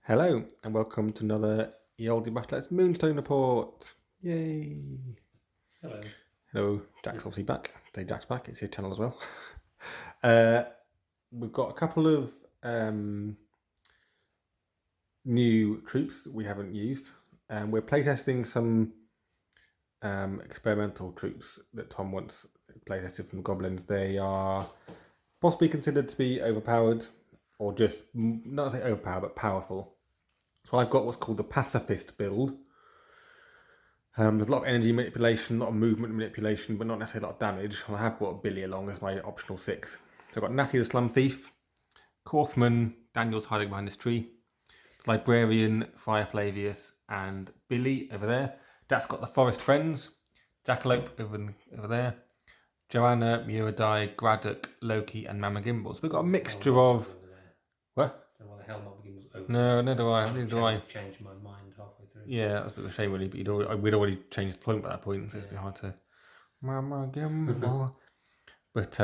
Hello and welcome to another Oldie Battle's Moonstone report. Yay! Hello. Hello, Jack's obviously back. Today Jack's back. It's his channel as well. We've got a couple of new troops that we haven't used, and we're playtesting some experimental troops that Tom wants playtested from the Goblins. They are possibly considered to be overpowered, or just not say overpowered, but powerful. So I've got what's called the Pacifist build. There's a lot of energy manipulation, a lot of movement manipulation, but not necessarily a lot of damage. And I have brought Billy along as my optional sixth. So I've got Natty the Slum Thief, Korfman, Daniel's hiding behind this tree, Librarian, Friar Flavius, and Billy over there. Jack's got the Forest Friends, Jackalope over there, Joanna, Muradai, Graddock, Loki, and Mama Gimble. So we've got a mixture of... What? I don't know why the hell Mama Gimble's over. No, neither do I. Neither do I. Changed my mind halfway through. Yeah, that's a bit of a shame really, but we'd already changed the point by that point, so it's a bit hard to... Mama Gimble. But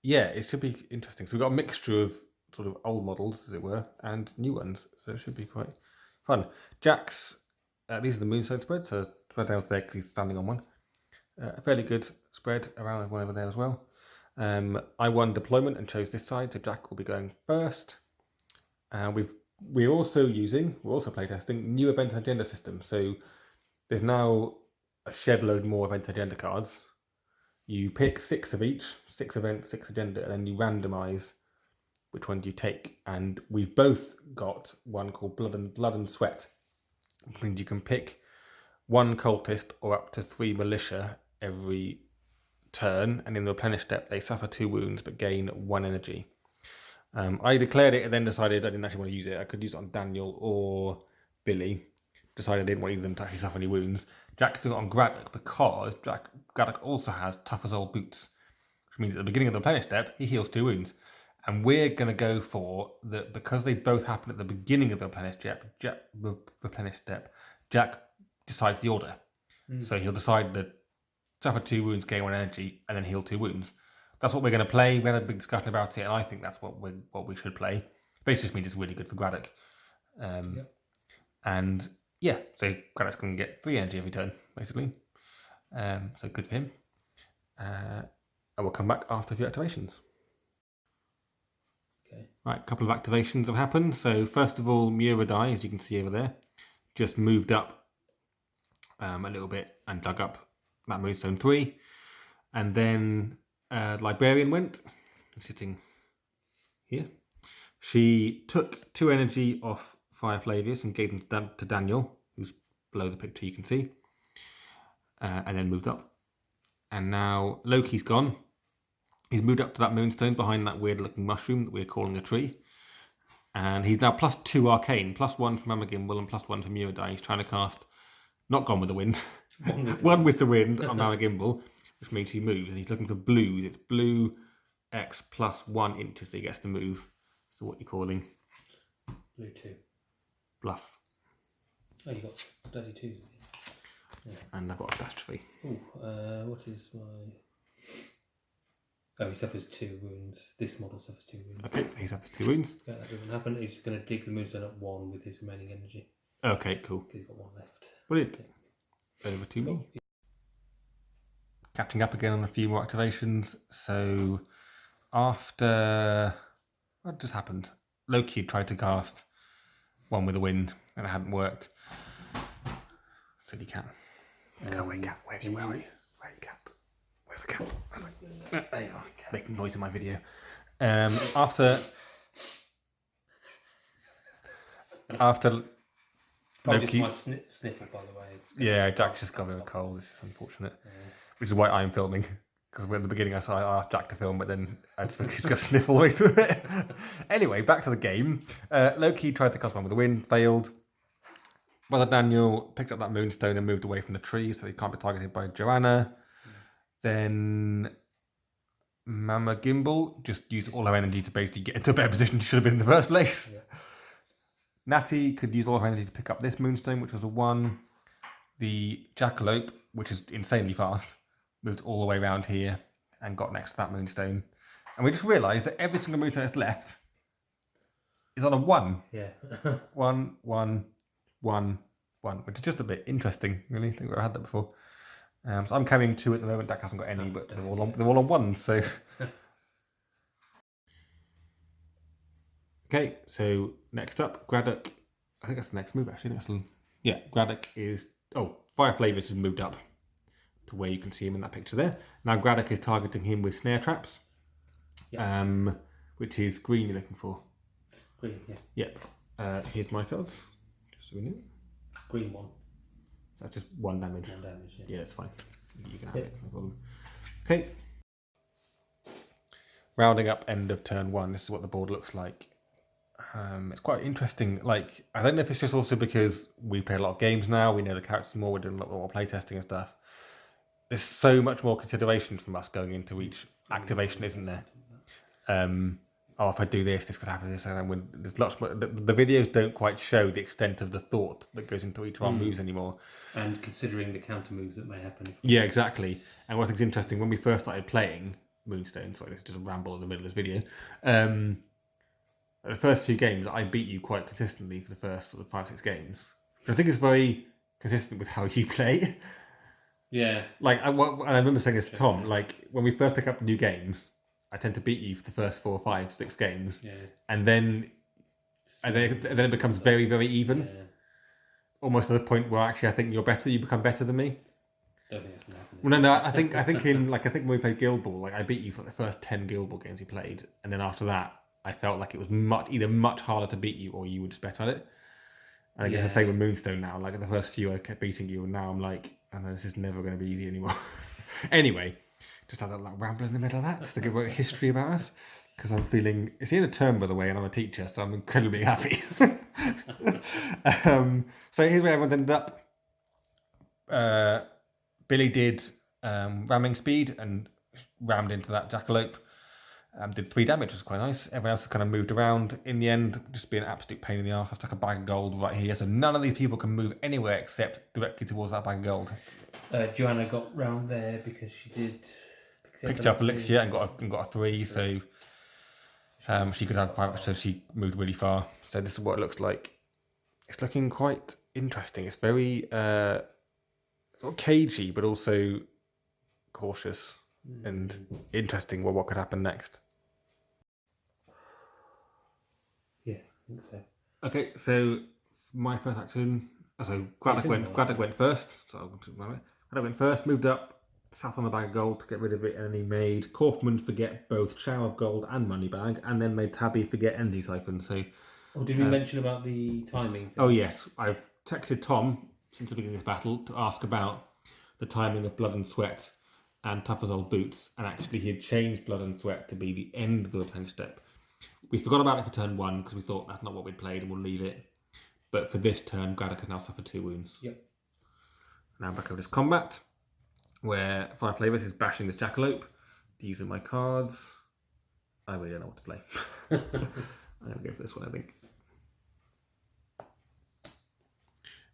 yeah, it should be interesting. So we've got a mixture of sort of old models, as it were, and new ones, so it should be quite fun. Jack's, these are the Moonstone spreads, so spread down there because he's standing on one. A fairly good spread around one over there as well. I won deployment and chose this side, so Jack will be going first. We're also playtesting new event and agenda systems. So there's now a shed load more event agenda cards. You pick 6 of each, 6 events, 6 agenda, and then you randomise which ones you take. And we've both got one called Blood and Sweat, which means you can pick 1 cultist or up to 3 militia every turn, and in the replenish step they suffer 2 wounds but gain 1 energy. I declared it and then decided I didn't actually want to use it. I could use it on Daniel or Billy. Decided I didn't want either of them to actually suffer any wounds. Jack threw it on Graddock because Graddock also has tough as old boots, which means at the beginning of the replenish step he heals 2 wounds. And we're going to go for that because they both happen at the beginning of the replenish step. Jack decides the order, so he'll decide that suffer 2 wounds, gain 1 energy, and then heal 2 wounds. That's what we're going to play. We had a big discussion about it, and I think that's what we should play. But it just means it's really good for Graddock. And yeah, so Graddock's going to get 3 energy every turn, basically. So good for him. And we'll come back after a few activations. Okay. Right, a couple of activations have happened. So first of all, Muradai, as you can see over there, just moved up a little bit and dug up that Moonstone 3. And then Librarian went, sitting here. She took 2 energy off Friar Flavius and gave them to Daniel, who's below the picture you can see, and then moved up. And now Loki's gone. He's moved up to that Moonstone behind that weird looking mushroom that we're calling a tree. And he's now +2 arcane, +1 from Mama Gimble and +1 from Muradai. He's trying to cast not Gone with the Wind, One with the Wind on Mama Gimble, which means he moves, and he's looking for blues. It's blue X +1 inches that he gets to move. So what are you calling? Blue 2. Bluff. Oh, you got bloody 2s. Yeah. And I've got a catastrophe. Ooh, what is my... Oh, he suffers 2 wounds. This model suffers 2 wounds. Okay, so he suffers 2 wounds. Yeah, that doesn't happen. He's going to dig the Moonstone at 1 with his remaining energy. Okay, cool. Because he's got 1 left. Brilliant. Over to me. Catching up again on a few more activations. So after... What just happened? Loki tried to cast One with the Wind and it hadn't worked. Silly cat. Go away, cat. Where are you, cat? Where's the cat? There you are. Making noise in my video. After Loki... my sniffle, by the way. Yeah, Jack's just got a bit of a cold. This is unfortunate. Which is why I'm filming. Because at the beginning I asked Jack to film, but then I just he's got to sniff all the way through it. Anyway, back to the game. Loki tried to cast One with the Wind, failed. Brother Daniel picked up that Moonstone and moved away from the tree, so he can't be targeted by Joanna. Then Mama Gimble just used all her energy to basically get into a better position she should have been in the first place. Yeah. Natty could use all her energy to pick up this Moonstone, which was a 1. The Jackalope, which is insanely fast, moved all the way around here and got next to that Moonstone. And we just realised that every single Moonstone that's left is on a 1. Yeah. 1, 1, 1, 1, which is just a bit interesting, really. I think we've had that before. So I'm carrying 2 at the moment. Dak hasn't got any, but they're all on 1. So okay. So next up, Graddock. I think that's the next move actually. Graddock is Fire Flavors has moved up to where you can see him in that picture there. Now Graddock is targeting him with snare traps. Yep. Which is green you're looking for. Green, yeah. Yep. Here's my cards. Just so we know. Green 1. So that's just 1 damage. 1 damage, yeah. Yeah, that's fine. You can have it, no problem. Okay. Rounding up end of turn 1. This is what the board looks like. It's quite interesting. Like, I don't know if it's just also because we play a lot of games now, we know the characters more, we're doing a lot more playtesting and stuff. There's so much more consideration from us going into each activation, isn't there? If I do this could happen. This, and there's lots more. The videos don't quite show the extent of the thought that goes into each of our moves anymore. And considering the counter moves that may happen. Yeah, exactly. And what I think is interesting, when we first started playing Moonstone, sorry, this is just a ramble in the middle of this video. The first few games, I beat you quite consistently for the first sort of 5-6 games. I think it's very consistent with how you play. Yeah. Like, I remember saying this to Tom, like, when we first pick up new games, I tend to beat you for the first 4, 5, 6 games. Yeah. And then it becomes very, very even. Yeah. Almost to the point where actually I think you're better, you become better than me. Don't think it's going to happen. Well, no, I think when we played Guild Ball, like I beat you for the first 10 Guild Ball games you played, and then after that, I felt like it was either much harder to beat you or you were just better at it. I think it's the same with Moonstone now. Like the first few I kept beating you, and now I'm like, I know this is never going to be easy anymore. Anyway, just had a like ramble in the middle of that, just to give a history about us, because I'm feeling it's the end of term, by the way, and I'm a teacher, so I'm incredibly happy. So here's where everyone ended up. Billy did ramming speed and rammed into that jackalope. Did 3 damage, which was quite nice. Everyone else has kind of moved around. In the end, just being an absolute pain in the arse. I stuck a bag of gold right here, so none of these people can move anywhere except directly towards that bag of gold. Joanna got round there because she did picked up elixir and got a 3, so she could have 5, so she moved really far. So this is what it looks like. It's looking quite interesting. It's very sort of cagey, but also cautious and interesting. Well, what could happen next? Yeah, I think so. Okay, so my first action. So Graddock went first. Graddock went first, moved up, sat on the bag of gold to get rid of it, and he made Kaufman forget both Shower of Gold and Money Bag, and then made Tabby forget Energy Siphon. So, did we mention about the timing thing? Oh yes, I've texted Tom since the beginning of this battle to ask about the timing of Blood and Sweat and Tough as Old Boots, and actually he had changed Blood and Sweat to be the end of the replenish step. We forgot about it for turn 1 because we thought that's not what we'd played and we'll leave it. But for this turn, Graddock has now suffered 2 wounds. Yep. Now back over this combat, where Fire Flavors is bashing this jackalope. These are my cards. I really don't know what to play. I'm going to go for this one, I think.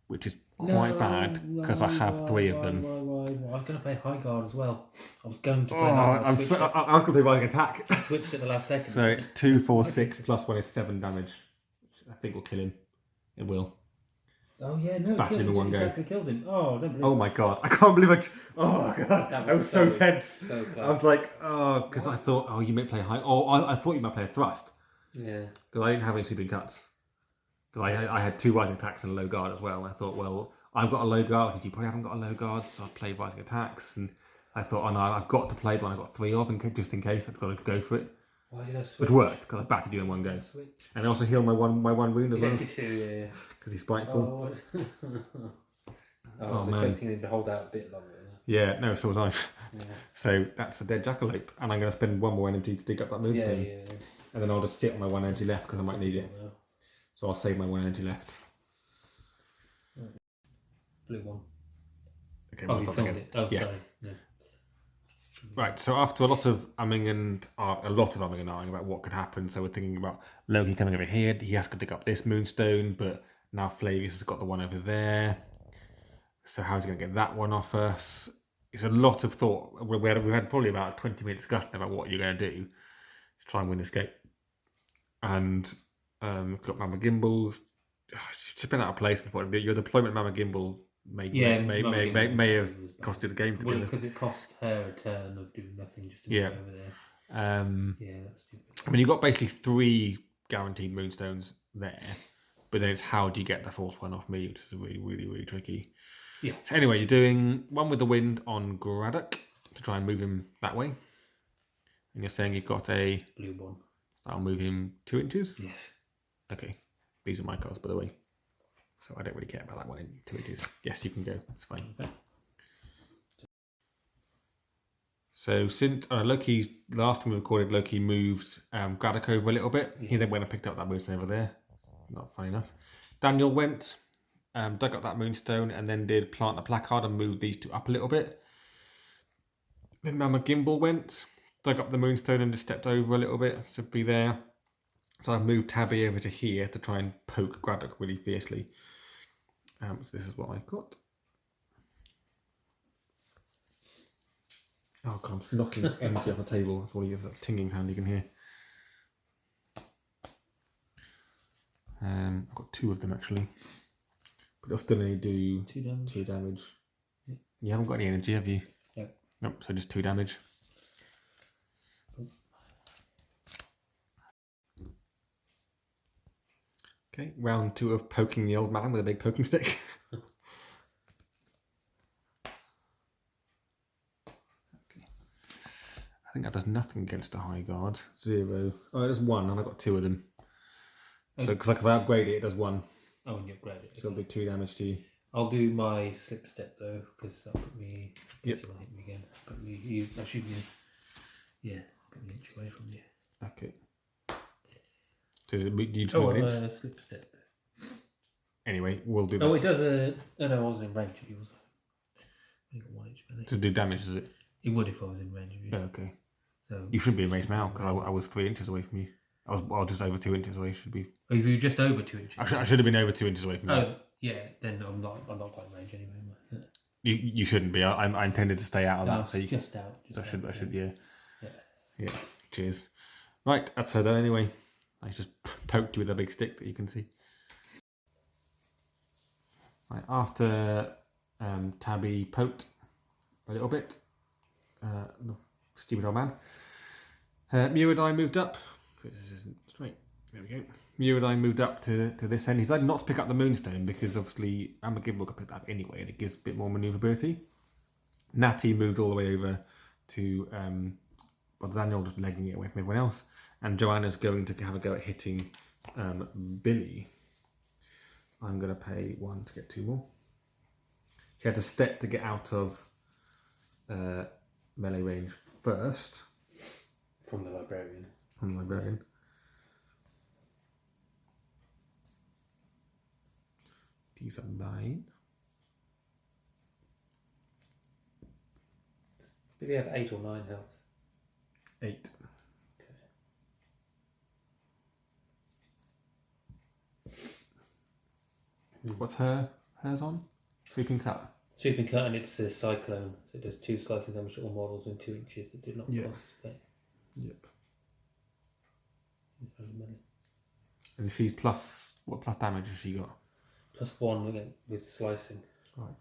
Which is quite bad because I have 3 of them. Why? I was going to play High Guard as well. I was going to play I was going to play Rising Attack. I switched at the last second. So it's 2, 4, 6 plus 1 is 7 damage. Which I think will kill him. It will. Oh yeah, no, Battle in one go. Exactly kills him. Oh, I don't believe Oh my god, I can't believe it. Oh my god, I was so tense. So close. I was like, because I thought, you may play high. I thought you might play a thrust. Yeah. Because I didn't have any sweeping cuts. Because I had 2 rising attacks and a low guard as well. I thought, well, I've got a low guard. You probably haven't got a low guard, so I played rising attacks. And I thought, oh no, I've got to play the one I got 3 of, just in case. I've got to go for it. Why did I switch? Which worked because I battered you in one go. And I also healed my one wound as well. Yeah. Because he's spiteful. I was expecting him to hold out a bit longer. Yeah, no, so was I. Yeah. So that's a dead jackalope, and I'm going to spend 1 more energy to dig up that Moonstone. Yeah. And then I'll just sit on my 1 energy left because I might need it. So I'll save my 1 energy left. Blue 1. Okay, you filled it. Oh, yeah. Sorry. No. Right, so after a lot of umming and ahhing about what could happen, so we're thinking about Loki coming over here. He has to dig up this Moonstone, but now Flavius has got the one over there. So how's he going to get that one off us? It's a lot of thought. We had probably about a 20-minute discussion about what you're going to do to try and win this game. And Got Mama Gimbals. She's been out of place. Your deployment Mama Gimbal may Mama Gimbal have was bad. costed the game. To be honest. Because it cost her a turn of doing nothing just to Yeah. move over there. Yeah, that's stupid. I mean, you've got basically 3 guaranteed Moonstones there, but then it's how do you get the 4th one off me, which is really, really, really tricky. Yeah. So anyway, you're doing one with the wind on Graddock to try and move him that way. And you're saying you've got a blue one. That'll move him 2 inches? Yes. Okay. These are my cards, by the way. So I don't really care about that one in 2 inches. Yes, you can go. It's fine. Okay. So since Loki's last time we recorded, Loki moves Graddock over a little bit. Yeah. He then went and picked up that moonstone over there. Not funny enough. Daniel went, dug up that moonstone, and then did plant the placard and move these 2 up a little bit. Then Mama Gimbal went, dug up the moonstone and just stepped over a little bit to be there. So I've moved Tabby over to here to try and poke Graddock really fiercely. So this is what I've got. Oh God, I'm knocking energy off the table. That's all you get, that tinging sound you can hear. I've got 2 of them actually. But they'll still only do 2 damage. Yeah. You haven't got any energy, have you? No. Nope, so just 2 damage. Okay, round 2 of poking the old man with a big poking stick. I think that does nothing against a high guard. 0. Oh, it does 1, and I've got 2 of them. So, because if I upgrade it, it does 1. Oh, and you upgrade it. So it'll be 2 damage to you. I'll do my slip step though, because that'll put me. Yep. You'll hit me again. Put me. That should be. Yeah, put me an inch away from you. Okay. So do you do an inch? Slip step. Anyway, we'll do that. Oh, it does a. Oh no, I wasn't in range of you, was I? I got 1 inch. Does it do damage, does it? It would if I was in range of you. Oh, okay. So you shouldn't be in range now, because I was 3 inches away from you. I was just over 2 inches away. Should be. Oh, if you were just over 2 inches. I should have been over 2 inches away from you. Oh, yeah. Then I'm not quite in range anyway. Am I? You shouldn't be. I intended to stay out of that. So you just out. I should. Yeah. Yeah. Yeah. Cheers. Right, that's her done anyway. I just poked you with a big stick that you can see. Right, after Tabby poked a little bit, the stupid old man, Muradai moved up. This isn't straight. There we go. Muradai moved up to this end. He decided not to pick up the Moonstone because obviously Amber Gimbal could pick that up anyway, and it gives a bit more manoeuvrability. Natty moved all the way over to Daniel just legging it away from everyone else, and Joanna's going to have a go at hitting Billy. I'm going to pay 1 to get 2 more. She had to step to get out of melee range first. From the librarian. Use up 9. Did he have 8 or 9 health? 8. Okay. What's hers on? Sweeping cut. Sweeping cut, and it's a cyclone. So it does 2 slicing damage to all models in 2 inches that did not participate. Yep. Melee. And she's plus damage has she got? +1 again with slicing. Right.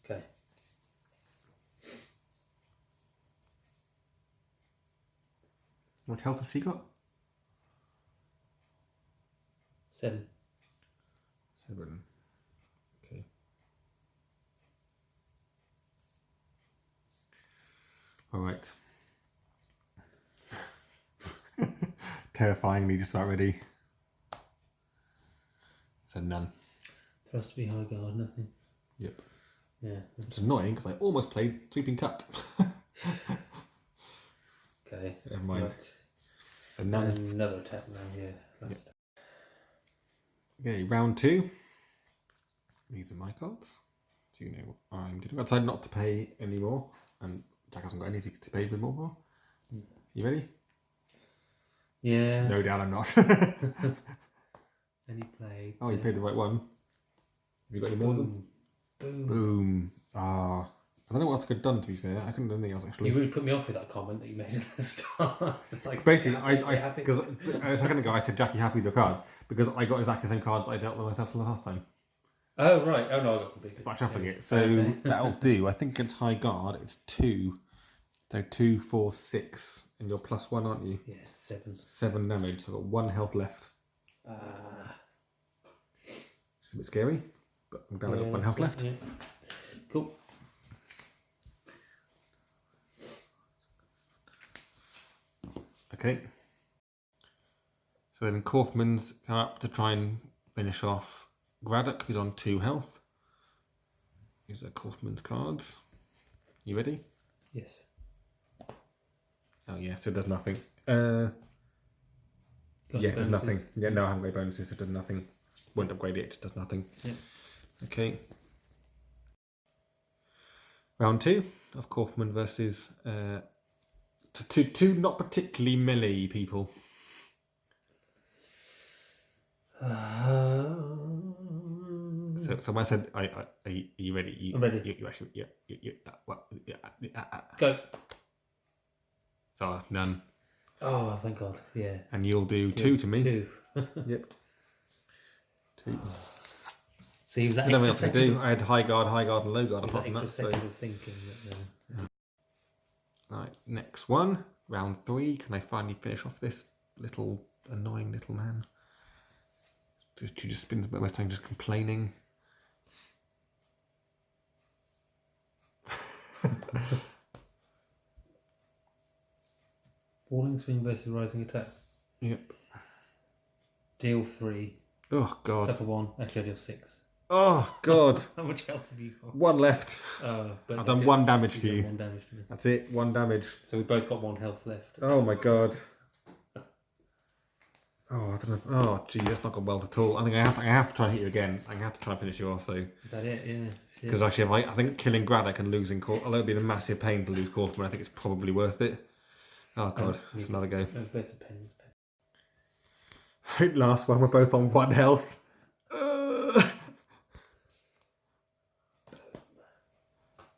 Okay. What health has she got? 7. 7. Okay. All right. Terrifyingly just about ready. So none. Trust to be high guard, nothing. Yep. Yeah. It's annoying because I almost played sweeping cut. Okay. Never mind. Right. So none. And another attack now, yeah. Yep. Okay, round 2. These are my cards. Do you know what I'm doing? I decided not to pay any more, and Jack hasn't got anything to pay more for. You ready? Yeah. No doubt I'm not. And he played. Oh, you paid the right one. Have you got any more of them? Boom. Boom. Ah. I don't know what else I could have done, to be fair. I couldn't do anything else, actually. You really put me off with that comment that you made at the start. Like, Basically, happy. because a second ago I said Jackie happy with the cards because I got exactly the same cards I dealt with myself the last time. Oh, right. Oh, no, I got completely. But I'm shuffling it. So that'll do. I think against high guard, it's 2. So 2, 4, 6. And you're +1, aren't you? Yeah, 7. 7 damage. So I've got 1 health left. It's a bit scary, but I'm glad I've got 1 health left. Yeah. Cool. Okay. So then Kaufman's come up to try and finish off Braddock, who's on 2 health. These are Kaufman's cards. You ready? Yes. Oh yeah, so it does nothing. Yeah, it does nothing. Yeah, no, I haven't got bonuses, so it does nothing. Won't upgrade it, it just does nothing. Yep. Okay. Round 2 of Kaufman versus two not particularly melee people. So when I said, are you ready? I'm ready. You actually, Go. So none. Oh, thank God. Yeah. And you'll do 2 to me. 2. Yep. 2. See, was that Nothing extra else to do. I had high guard, and low guard. was Apart that from extra that, second of thinking? Right, next one, round 3. Can I finally finish off this little annoying little man? She just spends most of the time just complaining. Falling swing versus rising attack. Yep. Deal 3. Oh God. Suffer 1. Actually, I deal 6. Oh God. How much health have you got? 1 left. But I've done 1 damage to you. 1 damage to me. That's it. 1 damage. So we both got 1 health left. Oh my God. Oh, I don't know. Oh, gee, that's not gone well at all. I think I have to try and hit you again. I have to try and finish you off, though. Is that it? Yeah. Because actually, I think killing Braddock and losing Kaufman, although it'd be a massive pain to lose Kaufman, I think it's probably worth it. Oh God, that's another go. Better pens. Last one, we're both on 1 health.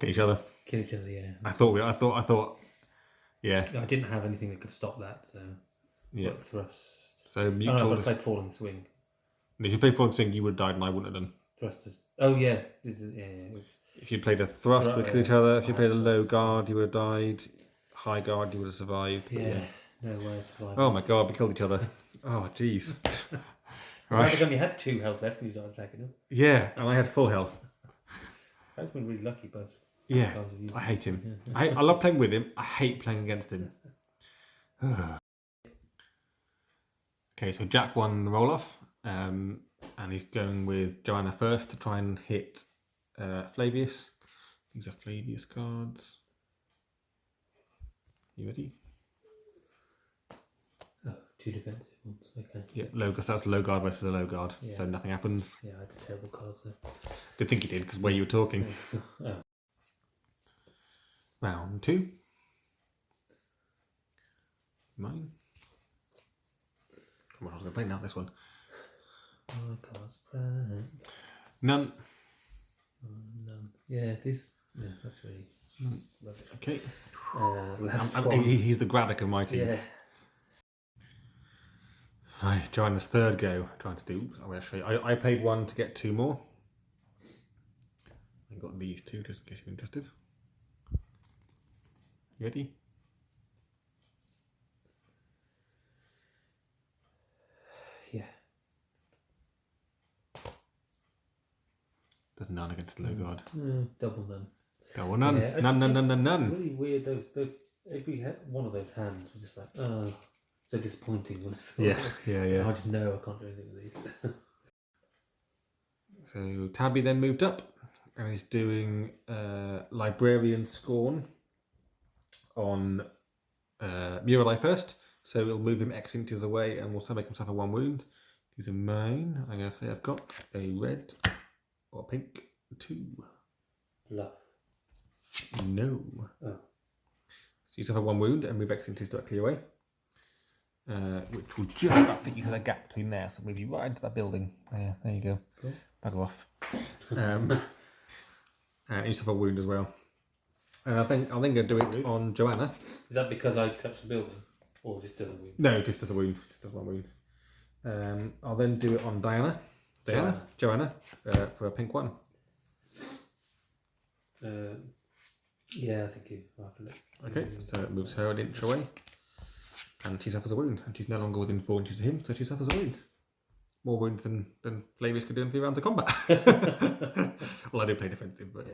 Kill each other. Kill each other, yeah. I thought. Yeah. I didn't have anything that could stop that, so. Yeah. Thrust. So mutual. I played falling swing. If you played falling swing, you would have died, and I wouldn't have done. Thrust is. Oh yeah. If you played a thrust, we'd kill each other. If you played a low guard, you would have died. High guard, you would have survived. Yeah. No way. Oh my God, we killed each other. Oh jeez. Right. I only had 2 health left and you started attacking them. Yeah, and I had full health. I've been really lucky both. Yeah, I hate him. I love playing with him. I hate playing against him. Okay, so Jack won the roll-off, and he's going with Joanna first to try and hit Flavius. These are Flavius cards. You ready? Oh, 2 defensive ones. Okay. Yeah, that's low guard versus a low guard, so nothing happens. Yeah, I had terrible cards there. Did think you did because where you were talking. Oh. Round 2. Mine. Come on, I was going to play now this one. Oh, cards. None. None. None. Yeah, this. Yeah, that's really. Love it. Okay. Last one. He's the Braddock of my team. Yeah. Hi, Joanna's third go. Trying to do. I played 1 to get 2 more. I got these 2 just in case you're interested. You ready? Yeah. There's none against the low guard. Double none. Double none. Yeah, None. It's really weird. If we had one of those hands, we're just like, oh, so disappointing. When it's Yeah. I just know I can't do anything with these. So Tabby then moved up and he's doing Librarian Scorn on Muralai first. So we'll move him X inches away and we'll still make him suffer 1 wound. These are mine. I'm going to say I've got a red or a pink 2. Bluff. No. Oh. So you suffer 1 wound and move X inches directly away. Which will just about fit you to the gap between there. So move you right into that building. There you go. Cool. Bugger off. And you suffer a wound as well. And I think I'm going to do it on Joanna. Is that because I touched the building? Or just does a wound? No, just does a wound. Just does one wound. I'll then do it on Joanna, for a pink one. Yeah, I think you have it. Okay, so it moves her an inch away. And she suffers a wound. And she's no longer within 4 inches of him, so she suffers a wound. More wounds than Flavius could do in 3 rounds of combat. Well, I did play defensive, but...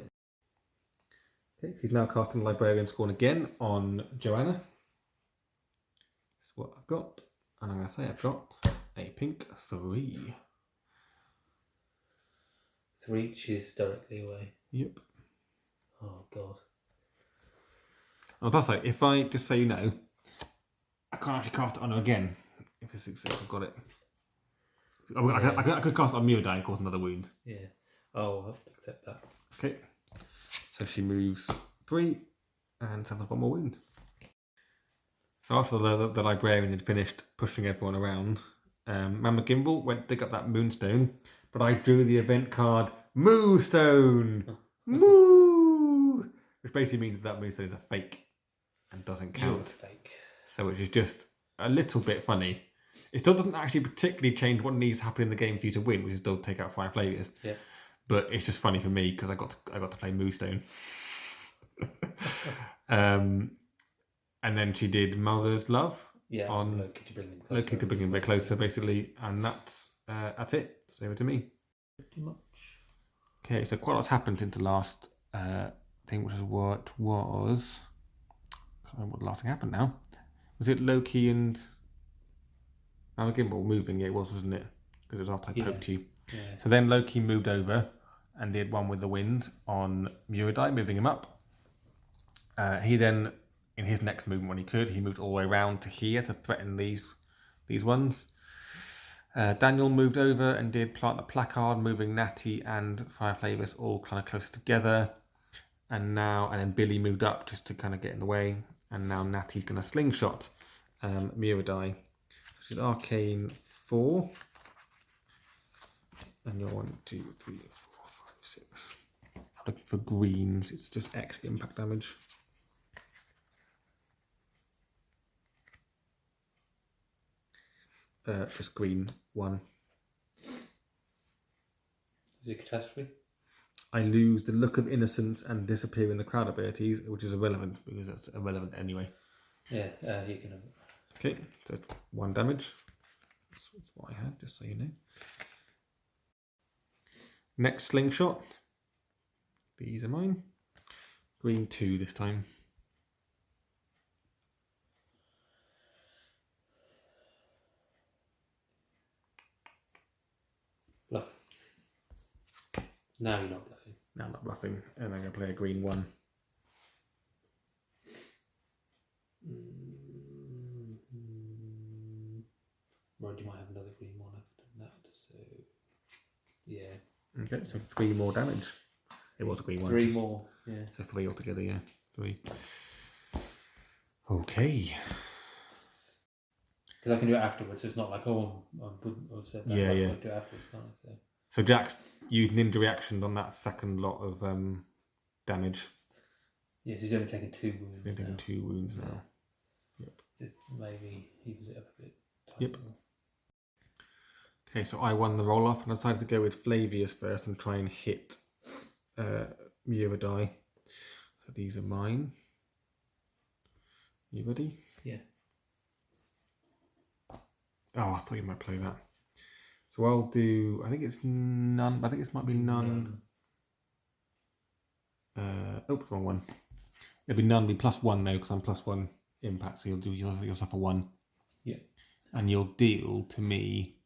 Okay, he's now casting Librarian Scorn again on Joanna. That's what I've got. And I'm going to say I've got a pink 3. 3 inches directly away. Yep. Oh, God. And plus, like, if I, just so you know, I can't actually cast it on her again. If this succeeds, I've got it. I could cast it on Muradai and cause another wound. Yeah. Oh, I'll have to accept that. Okay. So she moves 3 and suffers 1 more wound. So after the librarian had finished pushing everyone around, Mama Gimbal went to dig up that Moonstone, but I drew the event card Moonstone! Moo! Which basically means that Moonstone is a fake and doesn't count. You're fake. So which is just a little bit funny. It still doesn't actually particularly change what needs to happen in the game for you to win, which is still take out 5 Flavius. Yeah. But it's just funny for me because I got to play Moonstone. And then she did Mother's Love. Yeah. On Loki to bring him closer. Loki to bring him a bit closer, basically, and that's it. So over to me. Pretty much. Okay, so quite a lot's happened since the last thing, which is what was. I can't remember what the last thing happened now. Was it Loki and Mama Gimbal moving? Yeah, it was, wasn't it? Because it was after I poked you. Yeah. So then Loki moved over and did one with the wind on Muradai, moving him up. He then, in his next movement when he could, he moved all the way around to here to threaten these ones. Daniel moved over and did plant the placard, moving Natty and Fire Flavius all kind of close together. And then Billy moved up just to kind of get in the way. And now Natty's going to slingshot Muradai. Which is Arcane 4. And you're 1, 2, 3, 4, 5, 6. I'm looking for greens. It's just X impact damage. Just green 1. Is it catastrophe? I lose the look of innocence and disappear in the crowd abilities, which is irrelevant because that's irrelevant anyway. Yeah, you can have it. Okay, so 1 damage. That's what I had, just so you know. Next slingshot. These are mine. Green 2 this time. Bluff. Now you're not bluffing. Now I'm not bluffing, and I'm going to play a green 1. Right, you might have another green 1 after that, so... Yeah. Okay, so 3 more damage. It was a green 1. 3 more, yeah. So 3 altogether, yeah. 3. Okay. Because I can do it afterwards, so it's not like, oh, I've said that. Yeah, I yeah. can do it afterwards, can't I? So Jack's used ninja reaction on that second lot of damage. Yes, he's only taken 2 wounds. He's taking 2 wounds now. Yep. Just maybe evens it up a bit. Yep. Okay, so I won the roll off and I decided to go with Flavius first and try and hit Muradai. So these are mine. You ready? Yeah. Oh, I thought you might play that. So I'll do, I think it's none, I think this might be none. Oops, wrong one. It'll be none, be +1 now because I'm +1 impact, so you'll suffer 1. Yeah. And you'll deal to me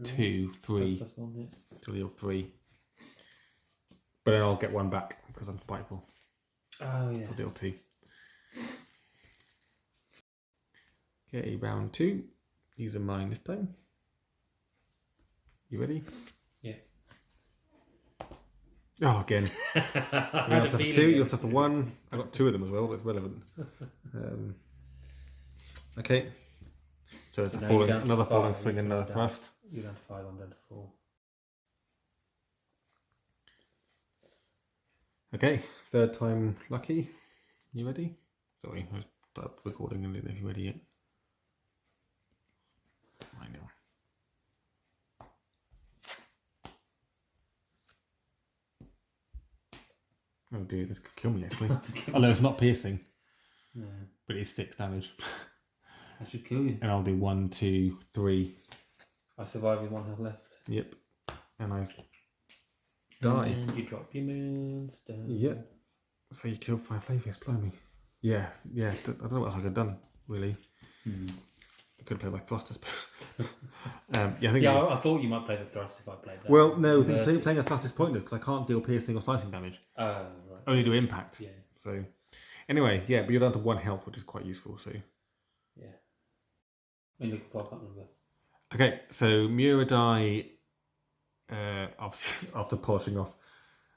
2, 3. +1, yeah. So you'll 3. But then I'll get 1 back because I'm spiteful. Oh, yeah. So I'll deal 2. Okay, round 2. These are mine this time. You ready? Yeah. Oh, again. So I'll suffer 2, you'll suffer 1. I got 2 of them as well, but it's relevant. Okay. So it's another falling swing and another thrust. You're down to 5, I'm down to 4. Okay, 3rd time lucky. You ready? Sorry, I started recording and didn't know if you're ready yet. I know. Oh dear, this could kill me actually. Although it's not piercing, No, but it's 6 damage. I should kill you. And I'll do 1, 2, 3. I survive with 1 health left. Yep. And I die. And you drop your moonstone. Yep. So you killed 5 Flavius, blimey. Yeah. I don't know what else I could have done, really. I could have played my thruster spell. I think. Yeah, I thought you might play the thrust if I played that. Well, no, playing a thrust is pointless because I can't deal piercing or slicing damage. Oh, right. Only do impact. Yeah. So, anyway, yeah, but you're down to 1 health, which is quite useful. So. Yeah. I mean, I can't remember. Okay, so Muradai, after polishing off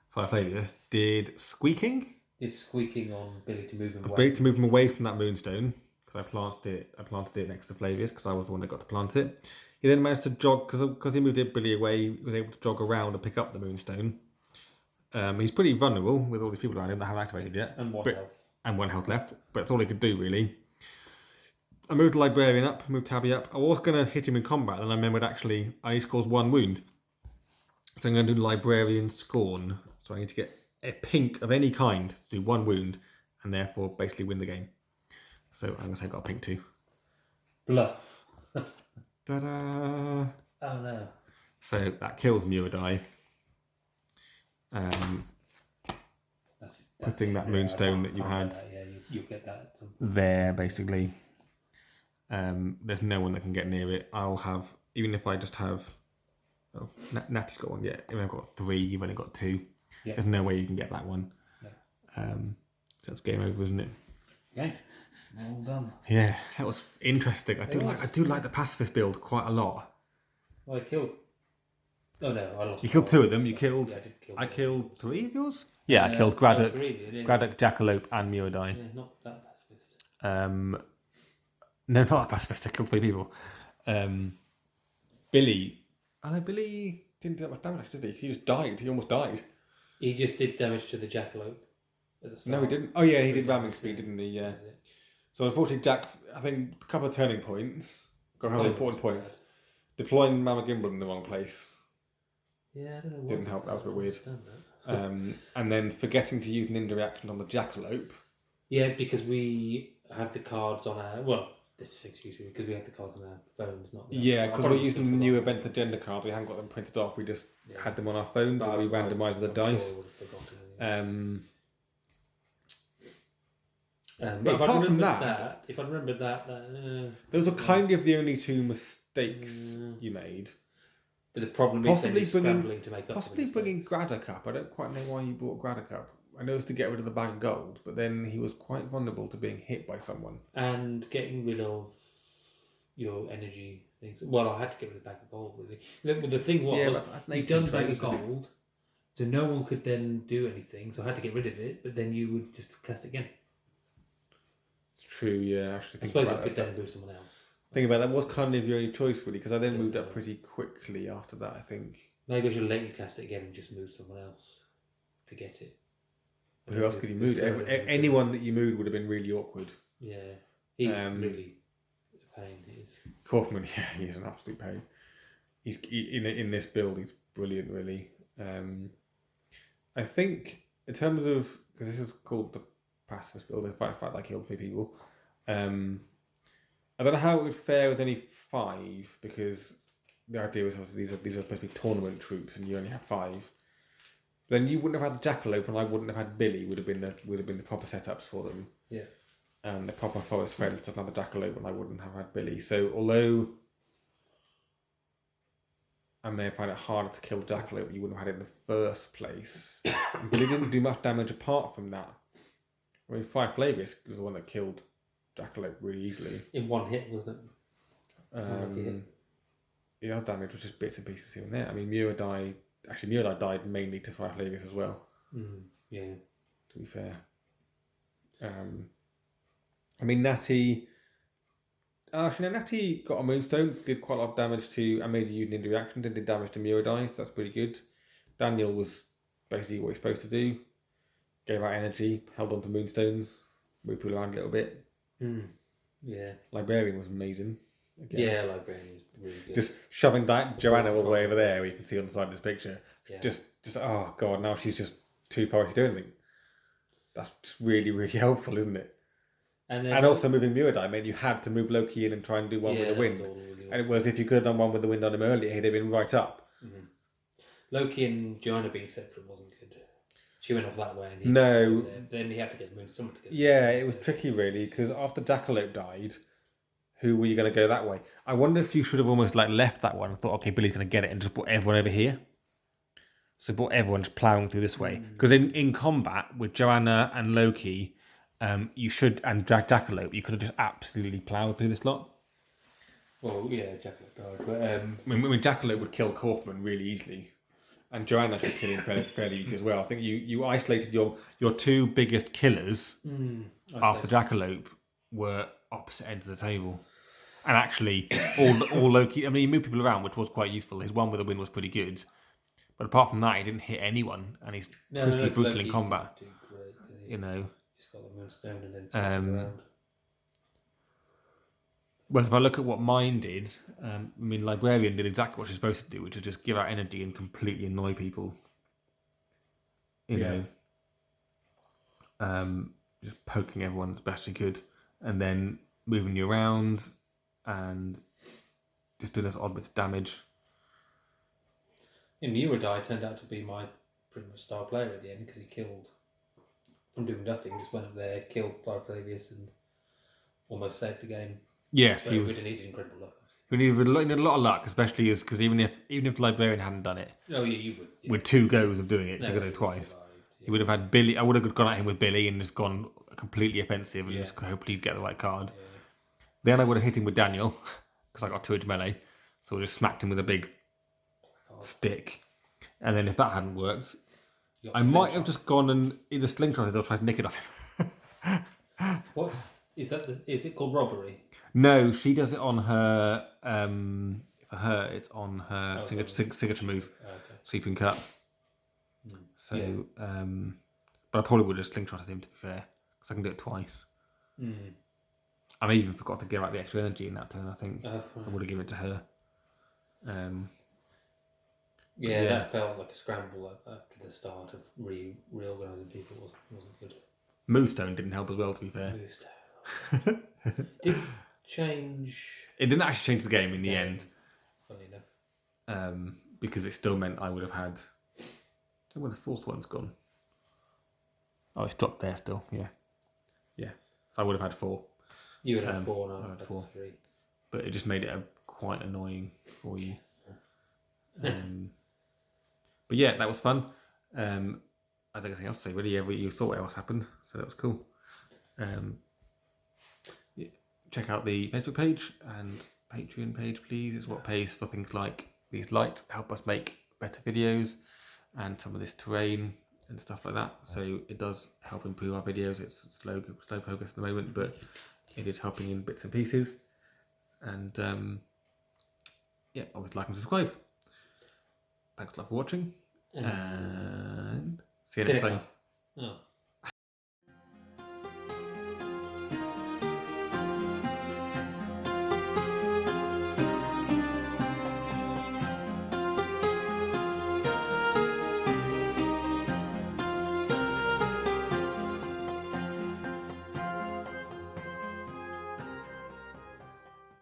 5 Flavius, did squeaking. It's squeaking on Billy to move him away. Billy to move him away from that Moonstone because I planted it next to Flavius because I was the one that got to plant it. He then managed to jog because he moved Billy away. He was able to jog around and pick up the Moonstone. He's pretty vulnerable with all these people around him that haven't activated yet. And 1 health. And 1 health left, but that's all he could do really. I moved the Librarian up, moved Tabby up. I was going to hit him in combat, and I remembered actually I need to cause 1 wound. So I'm going to do Librarian Scorn. So I need to get a pink of any kind to do 1 wound, and therefore basically win the game. So I'm going to say I got a pink 2. Bluff. Ta-da! Oh no. So that kills Muradai. That's Putting that Moonstone that you had you'll get that at some point. there, basically. There's no one that can get near it. I'll have, even if I just have, Natty's got 1, yeah. If I've got 3, you've only got 2. Yeah. There's no way you can get that one. Yeah. So that's game over, isn't it? Yeah. Well done. Yeah, that was interesting. I do like the pacifist build quite a lot. Well, I killed. Oh no, I lost. You killed 2 of them. You killed. Yeah, I did kill. I killed 3 of yours. Yeah, I killed Graddock, Jackalope, and Muradai. Yeah, not that pacifist. No, not that pacifist. I killed 3 people. Billy. I know Billy didn't do that much damage, did he? He just died. He almost died. He just did damage to the jackalope at the start. No, he didn't. Oh yeah, he did ramming speed, didn't he? Yeah. So unfortunately, Jack. I think a couple of turning points. Got a couple of important points. Deploying Mama Gimbal in the wrong place. Yeah, I don't know. Didn't help. That was a bit weird. And then forgetting to use ninja reaction on the jackalope. Yeah, because we have the cards on our. Well, this is excuse me, because we have the cards on our phones, not. Yeah, because we're using the new event agenda cards. We haven't got them printed off. We just had them on our phones and we randomised with the dice. But if apart I from if I remembered that, those were kind of the only 2 mistakes you made. But the problem Possibly is bringing, scrambling to make up. possibly bringing Graddock up. I don't quite know why you brought Graddock up. I know it's to get rid of the bag of gold, but then he was quite vulnerable to being hit by someone. And getting rid of your energy things. Well, I had to get rid of the bag of gold, really. The thing was, you'd done bag of gold, so no one could then do anything, so I had to get rid of it, but then you would just cast it again. It's true, yeah. Actually, I suppose I could then do someone else. Think about that was kind of your only choice, really, because I then moved up pretty quickly after that, I think. Maybe I should let you cast it again and just move someone else to get it. But who else could you move? Anyone that you moved would have been really awkward. Yeah, he's really a pain. He is. Kaufman, yeah, he is an absolute pain. He's in this build, he's brilliant, really. I think in terms of, because this is called the pacifist build, in fact I killed 3 people. I don't know how it would fare with any 5 because the idea was obviously these are supposed to be tournament troops and you only have 5. Then you wouldn't have had the jackalope and I wouldn't have had Billy. Would have been the proper setups for them. Yeah. And the proper forest friends doesn't have the jackalope and I wouldn't have had Billy. So although I may find it harder to kill the jackalope, you wouldn't have had it in the first place. Billy didn't do much damage apart from that. I mean, 5 Flavius was the one that killed jackalope really easily. In 1 hit, wasn't it? The other damage was just bits and pieces here and there. I mean, Muradai died mainly to 5 Flavius as well. Yeah. To be fair. I mean, Natty... Actually, no, Natty got a Moonstone, did quite a lot of damage to... and made a unit into reaction, and did damage to Muradai, so that's pretty good. Daniel was basically what he's supposed to do. Gave out energy, held on to Moonstones. move people around a little bit. Yeah. Librarian was amazing. Again. Yeah, Librarian was really good. Just shoving that Joanna all the way over there, where you can see on the side of this picture. Yeah. Just oh god, now she's just too far to do anything. That's just really, really helpful, isn't it? And also moving Muradai meant you had to move Loki in and try and do one with the wind. Really and it was, if you could have done one with the wind on him earlier, he'd have been right up. Mm-hmm. Loki and Joanna being separate wasn't good. She went off that way. And then he had to get Moonstone together. Yeah, it was tricky really, because after Jackalope died, who were you going to go that way? I wonder if you should have almost left that one and thought, okay, Billy's going to get it, and just brought everyone over here. So brought everyone just ploughing through this way. Because in combat with Joanna and Loki, you should, and Jackalope, you could have just absolutely ploughed through this lot. Well, yeah, Jackalope died, but I mean, Jackalope would kill Kaufman really easily, and Joanna should kill him fairly easy as well. I think you isolated your two biggest killers after Jackalope were opposite ends of the table, and actually all Loki. I mean, he moved people around, which was quite useful. His one with the wind was pretty good, but apart from that, he didn't hit anyone, and he's pretty brutal in combat. You know. Got the Moonstone and then around. Whereas if I look at what mine did, I mean, Librarian did exactly what she's supposed to do, which is just give out energy and completely annoy people. You know, just poking everyone as best she could, and then moving you around and just doing this odd bits of damage. And Muradai turned out to be my pretty much star player at the end because he killed. From doing nothing, just went up there, killed Flavius, and almost saved the game. Yes, but he was. We needed incredible luck. We needed a lot of luck, especially because even if the Librarian hadn't done it, you would. Yeah. With 2 goes of doing it, to go twice, he would have had Billy. I would have gone at him with Billy and just gone completely offensive and just hopefully get the right card. Yeah. Then I would have hit him with Daniel because I got 2-edge melee, so I just smacked him with a big stick, and then if that hadn't worked. I might have just gone and either slingshotted or tried to nick it off him. Is it called robbery? No, she does it on her. For her, it's on her signature move, sweeping cut. So, but I probably would have slingshotted him to be fair, because I can do it twice. And I even forgot to give out the extra energy in that turn. I think I would have given it to her. That felt like a scramble after the start of reorganising people. Wasn't good. Moonstone didn't help as well, to be fair. Moonstone didn't change. It didn't actually change the game in the end. Funny enough. Because it still meant I would have had. I don't know where the 4th one's gone. Oh, it's dropped there still. Yeah. So I would have had 4. You would have 4, and I had 4. 3. But it just made it quite annoying for you. But yeah, that was fun. I don't think anything else to say really. You saw what else happened, so that was cool. Check out the Facebook page and Patreon page, please. It's what pays for things like these lights that help us make better videos and some of this terrain and stuff like that. So it does help improve our videos. It's slow progress at the moment, but it is helping in bits and pieces. And always like and subscribe. Thanks a lot for watching, and see you next time.